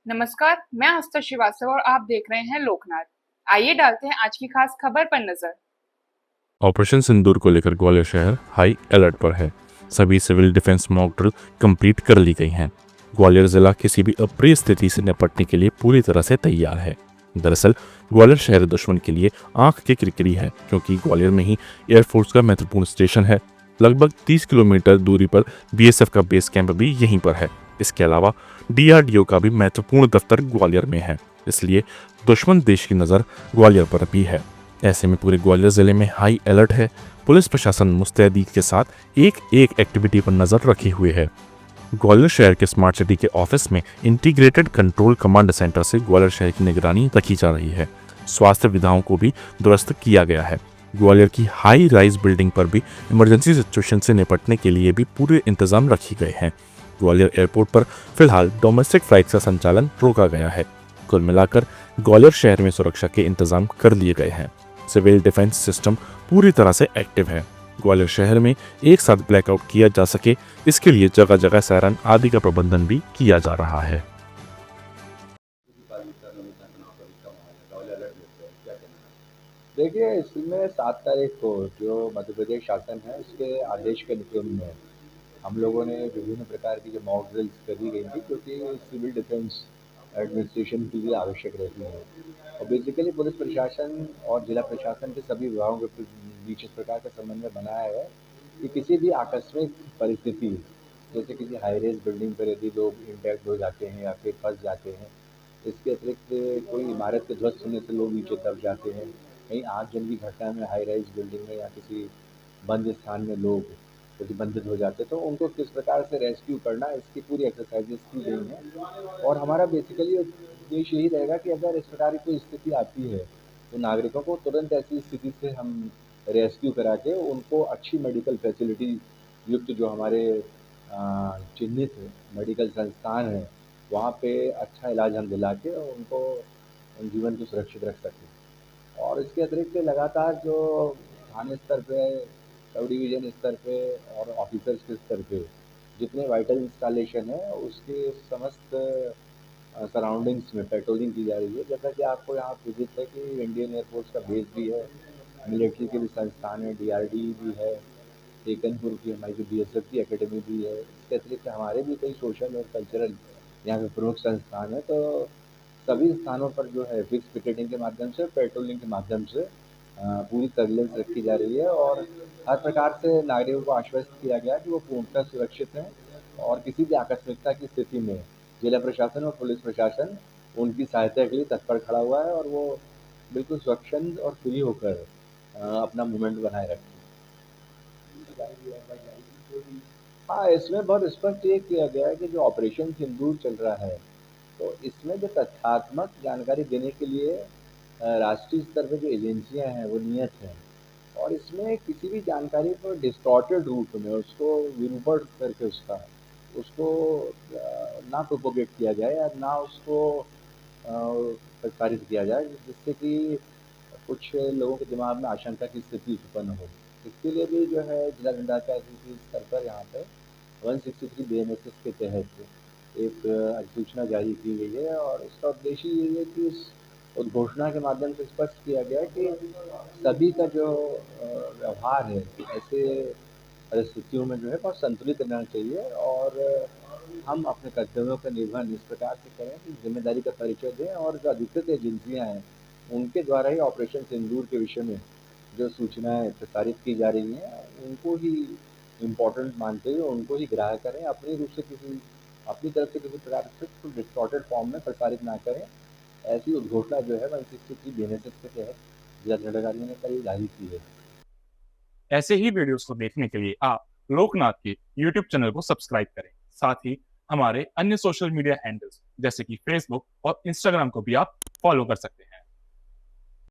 नमस्कार, मैं आस्था श्रीवास्तव और आप देख रहे हैं लोकनाथ। आइए डालते हैं आज की खास खबर पर नजर। ऑपरेशन सिंदूर को लेकर ग्वालियर शहर हाई अलर्ट पर है। सभी civil defence mock drill complete कर ली गई हैं। ग्वालियर जिला किसी भी अप्रिय स्थिति से निपटने के लिए पूरी तरह से तैयार है। दरअसल ग्वालियर शहर दुश्मन के लिए आंख की किरकिरी है, क्योंकि ग्वालियर में ही एयरफोर्स का महत्वपूर्ण स्टेशन है। लगभग 30 किलोमीटर दूरी पर बीएसएफ का बेस कैंप भी यहीं पर है। इसके अलावा डीआरडीओ का भी महत्वपूर्ण दफ्तर ग्वालियर में है, इसलिए दुश्मन देश की नज़र ग्वालियर पर भी है। ऐसे में पूरे ग्वालियर जिले में हाई अलर्ट है। पुलिस प्रशासन मुस्तैदी के साथ एक एक एक्टिविटी पर नजर रखे हुए है। ग्वालियर शहर के स्मार्ट सिटी के ऑफिस में इंटीग्रेटेड कंट्रोल कमांड सेंटर से ग्वालियर शहर की निगरानी रखी जा रही है। स्वास्थ्य विधाओं को भी दुरुस्त किया गया है। ग्वालियर की हाई राइज बिल्डिंग पर भी इमरजेंसी सिचुएशन से निपटने के लिए भी पूरे इंतजाम रखे गए हैं। ग्वालियर एयरपोर्ट पर फिलहाल डोमेस्टिक फ्लाइट का संचालन रोका गया है। कुल मिलाकर ग्वालियर शहर में सुरक्षा के इंतजाम कर लिए गए हैं। सिविल डिफेंस सिस्टम पूरी तरह से एक्टिव है। ग्वालियर शहर में एक साथ ब्लैकआउट किया जा सके, इसके लिए जगह जगह सायरन आदि का प्रबंधन भी किया जा रहा है। देखिए, इसमें 7 तारीख को जो मध्य प्रदेश शासन है उसके आदेश के अनुक्रम में हम लोगों ने विभिन्न प्रकार की जो मॉक ड्रिल्स करी गई थी, क्योंकि सिविल डिफेंस एडमिनिस्ट्रेशन के लिए आवश्यक रहती है। और बेसिकली पुलिस प्रशासन और जिला प्रशासन के सभी विभागों के बीच इस प्रकार का समन्वय बनाया है कि किसी भी आकस्मिक परिस्थिति, जैसे किसी हाई रेज बिल्डिंग पर यदि लोग इंटैक्ट हो जाते हैं या फिर फंस जाते हैं, इसके अतिरिक्त कोई इमारत के ध्वस्त होने से लोग नीचे दब जाते हैं, कहीं आगजनी की घटना में हाई राइज बिल्डिंग में या किसी बंद स्थान में लोग प्रतिबंधित हो जाते, तो उनको किस प्रकार से रेस्क्यू करना, इसकी पूरी एक्सरसाइजेस की गई हैं। और हमारा बेसिकली उद्देश्य यही रहेगा कि अगर इस प्रकार की कोई स्थिति आती है तो नागरिकों को तुरंत ऐसी स्थिति से हम रेस्क्यू करा के उनको अच्छी मेडिकल फैसिलिटी युक्त जो हमारे चिन्हित मेडिकल संस्थान हैं वहाँ पे अच्छा इलाज हम दिला के उनको जीवन को सुरक्षित रख सकें। और इसके अतिरिक्त लगातार जो थाने स्तर पे, सब डिवीज़न स्तर पे और ऑफिसर्स के स्तर पे जितने वाइटल इंस्टॉलेशन है उसके समस्त सराउंडिंग्स में पेट्रोलिंग की जा रही है। जैसा कि आपको यहाँ विदित है कि इंडियन एयरफोर्स का बेस भी है, मिलिट्री के भी संस्थान है, डीआरडी भी है, टेकनपुर की हमारी जो बीएसएफ की एकेडमी भी है। इसके अतिरिक्त हमारे भी कई सोशल और कल्चरल यहाँ पे प्रमुख संस्थान है। तो सभी स्थानों पर जो है फिक्स पिकेटिंग के माध्यम से, पेट्रोलिंग के माध्यम से पूरी सर्विलेंस रखी जा रही है और हर प्रकार से नागरिकों को आश्वस्त किया गया कि वो पूर्णतः सुरक्षित हैं। और किसी भी आकस्मिकता की स्थिति में जिला प्रशासन और पुलिस प्रशासन उनकी सहायता के लिए तत्पर खड़ा हुआ है और वो बिल्कुल स्वच्छंद और फ्री होकर अपना मूवमेंट बनाए रखें। हाँ, इसमें बहुत स्पष्ट ये किया गया है कि जो ऑपरेशन सिंदूर चल रहा है, तो इसमें जो तथ्यात्मक जानकारी देने के लिए राष्ट्रीय स्तर पे जो एजेंसियां हैं वो नियत हैं। और इसमें किसी भी जानकारी को डिस्टॉर्टेड रूप में उसको विरूपण करके उसको ना प्रोपोगेट किया जाए या ना उसको प्रसारित किया जाए, जिससे कि कुछ लोगों के दिमाग में आशंका की स्थिति उत्पन्न हो। इसके लिए भी जो है जिला दंडाधिकारी के स्तर पर यहाँ पे 163 बीएनएसएस के तहत एक अधिसूचना जारी की गई है। और इसका उद्देश्य ये है कि इस उद्घोषणा के माध्यम से स्पष्ट किया गया है कि सभी का जो व्यवहार है ऐसे परिस्थितियों में जो है बहुत संतुलित रहना चाहिए और हम अपने कर्तव्यों का निर्वहन इस प्रकार से करें कि जिम्मेदारी का परिचय दें। और जो अधिकृत एजेंसियां हैं उनके द्वारा ही ऑपरेशन सिंदूर के विषय में जो सूचनाएं प्रसारित की जा रही हैं उनको ही इम्पोर्टेंट मानते हुए उनको ही ग्राह्य करें, अपनी रूप से अपनी तरफ से किसी प्रकार से डिस्टॉर्टेड फॉर्म में प्रसारित ना करें। ऐसी उद्घोषणा जो है 163 बीएनएसएस के तहत जिला दंडाधिकारी ने कल जारी की है। ऐसे ही वीडियोस को देखने के लिए आप लोकनाथ के यूट्यूब चैनल को सब्सक्राइब करें। साथ ही हमारे अन्य सोशल मीडिया हैंडल्स जैसे कि फेसबुक और इंस्टाग्राम को भी आप फॉलो कर सकते हैं।